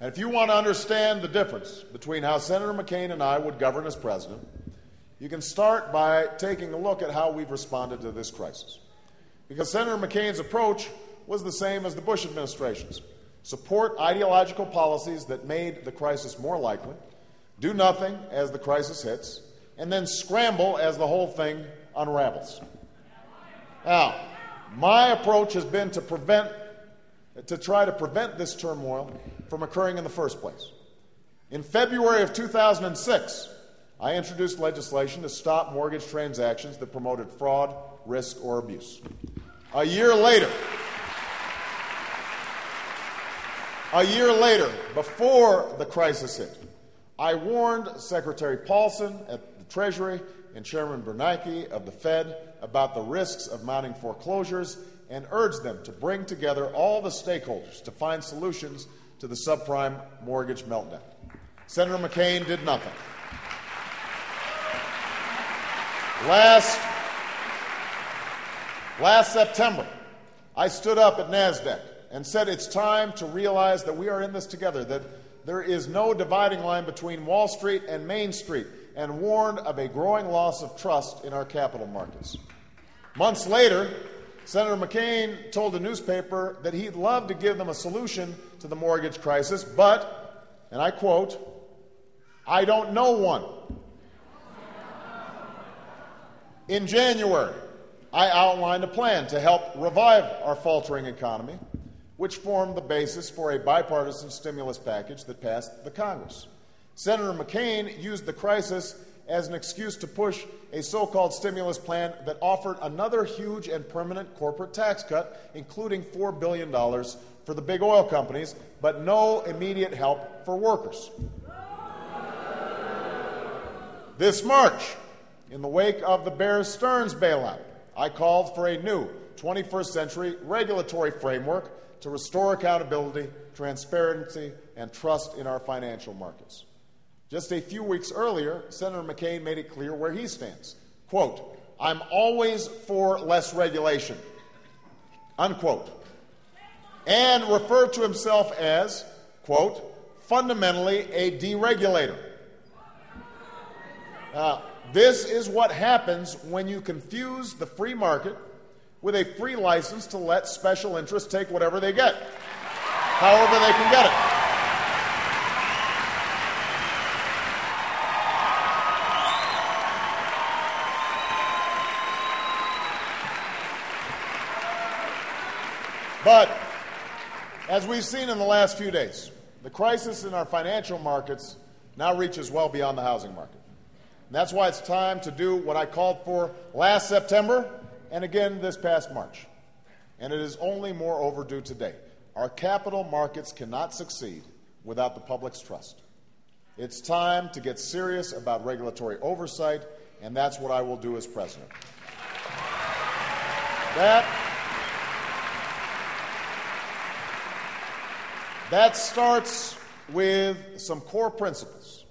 And if you want to understand the difference between how Senator McCain and I would govern as president, you can start by taking a look at how we've responded to this crisis. Because Senator McCain's approach was the same as the Bush administration's: support ideological policies that made the crisis more likely, do nothing as the crisis hits, and then scramble as the whole thing unravels. Now, my approach has been to try to prevent this turmoil from occurring in the first place. In February of 2006, I introduced legislation to stop mortgage transactions that promoted fraud, risk, or abuse. A year later, before the crisis hit, I warned Secretary Paulson at the Treasury and Chairman Bernanke of the Fed about the risks of mounting foreclosures and urged them to bring together all the stakeholders to find solutions to the subprime mortgage meltdown. Senator McCain did nothing. Last September, I stood up at NASDAQ and said it's time to realize that we are in this together, that there is no dividing line between Wall Street and Main Street, and warned of a growing loss of trust in our capital markets. Months later, Senator McCain told a newspaper that he'd love to give them a solution to the mortgage crisis, but, and I quote, "I don't know one." In January, I outlined a plan to help revive our faltering economy, which formed the basis for a bipartisan stimulus package that passed the Congress. Senator McCain used the crisis as an excuse to push a so-called stimulus plan that offered another huge and permanent corporate tax cut, including $4 billion for the big oil companies, but no immediate help for workers. This March, in the wake of the Bear Stearns bailout, I called for a new 21st century regulatory framework to restore accountability, transparency, and trust in our financial markets. Just a few weeks earlier, Senator McCain made it clear where he stands. Quote, "I'm always for less regulation," unquote, and referred to himself as, quote, "fundamentally a deregulator." This is what happens when you confuse the free market with a free license to let special interests take whatever they get, however they can get it. But, as we've seen in the last few days, the crisis in our financial markets now reaches well beyond the housing market. And that's why it's time to do what I called for last September and again this past March. And it is only more overdue today. Our capital markets cannot succeed without the public's trust. It's time to get serious about regulatory oversight, and that's what I will do as president. That starts with some core principles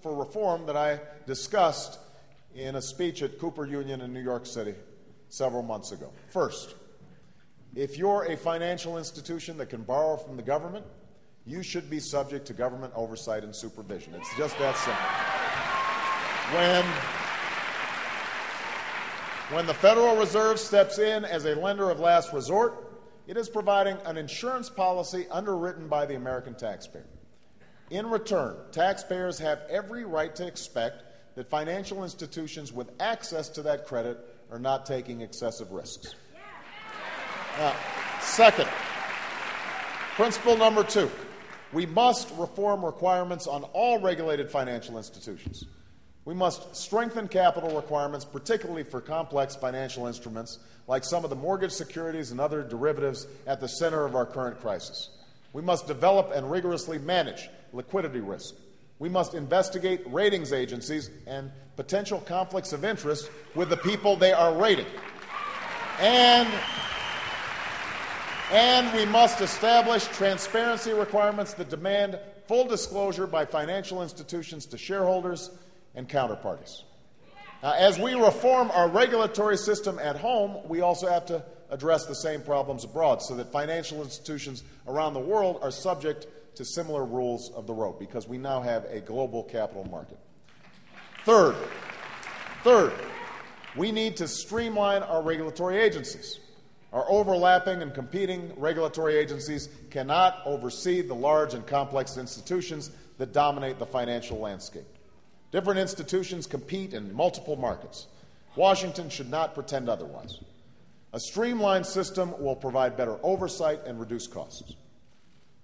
for reform that I discussed in a speech at Cooper Union in New York City several months ago. First, if you're a financial institution that can borrow from the government, you should be subject to government oversight and supervision. It's just that simple. When the Federal Reserve steps in as a lender of last resort, it is providing an insurance policy underwritten by the American taxpayer. In return, taxpayers have every right to expect that financial institutions with access to that credit are not taking excessive risks. Second, principle number 2, we must reform requirements on all regulated financial institutions. We must strengthen capital requirements, particularly for complex financial instruments like some of the mortgage securities and other derivatives at the center of our current crisis. We must develop and rigorously manage liquidity risk. We must investigate ratings agencies and potential conflicts of interest with the people they are rating. And we must establish transparency requirements that demand full disclosure by financial institutions to shareholders and counterparties. As we reform our regulatory system at home, we also have to address the same problems abroad so that financial institutions around the world are subject to similar rules of the road, because we now have a global capital market. Third, we need to streamline our regulatory agencies. Our overlapping and competing regulatory agencies cannot oversee the large and complex institutions that dominate the financial landscape. Different institutions compete in multiple markets. Washington should not pretend otherwise. A streamlined system will provide better oversight and reduce costs.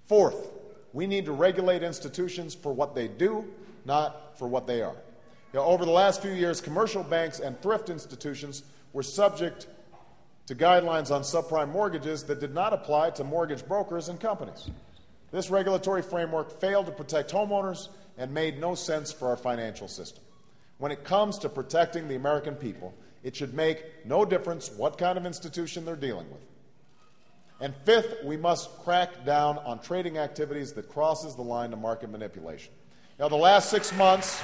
Fourth, we need to regulate institutions for what they do, not for what they are. Over the last few years, commercial banks and thrift institutions were subject to guidelines on subprime mortgages that did not apply to mortgage brokers and companies. This regulatory framework failed to protect homeowners and made no sense for our financial system. When it comes to protecting the American people, it should make no difference what kind of institution they're dealing with. And fifth, we must crack down on trading activities that crosses the line to market manipulation. The last 6 months...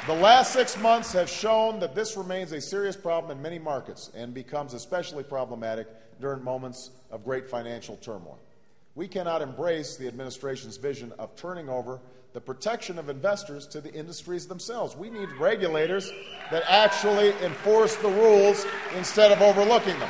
The last 6 months have shown that this remains a serious problem in many markets and becomes especially problematic during moments of great financial turmoil. We cannot embrace the administration's vision of turning over the protection of investors to the industries themselves. We need regulators that actually enforce the rules instead of overlooking them.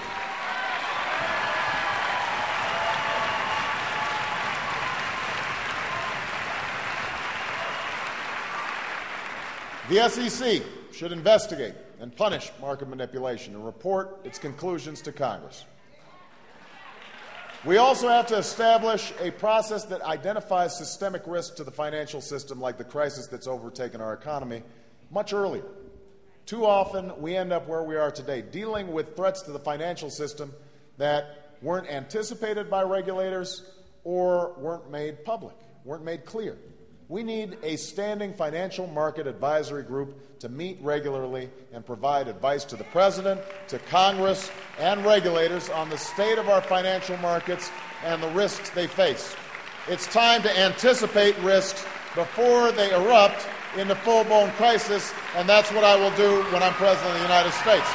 The SEC should investigate and punish market manipulation and report its conclusions to Congress. We also have to establish a process that identifies systemic risks to the financial system, like the crisis that's overtaken our economy, much earlier. Too often, we end up where we are today, dealing with threats to the financial system that weren't anticipated by regulators or weren't made public, weren't made clear. We need a standing financial market advisory group to meet regularly and provide advice to the President, to Congress, and regulators on the state of our financial markets and the risks they face. It's time to anticipate risks before they erupt into full-blown crisis, and that's what I will do when I'm President of the United States.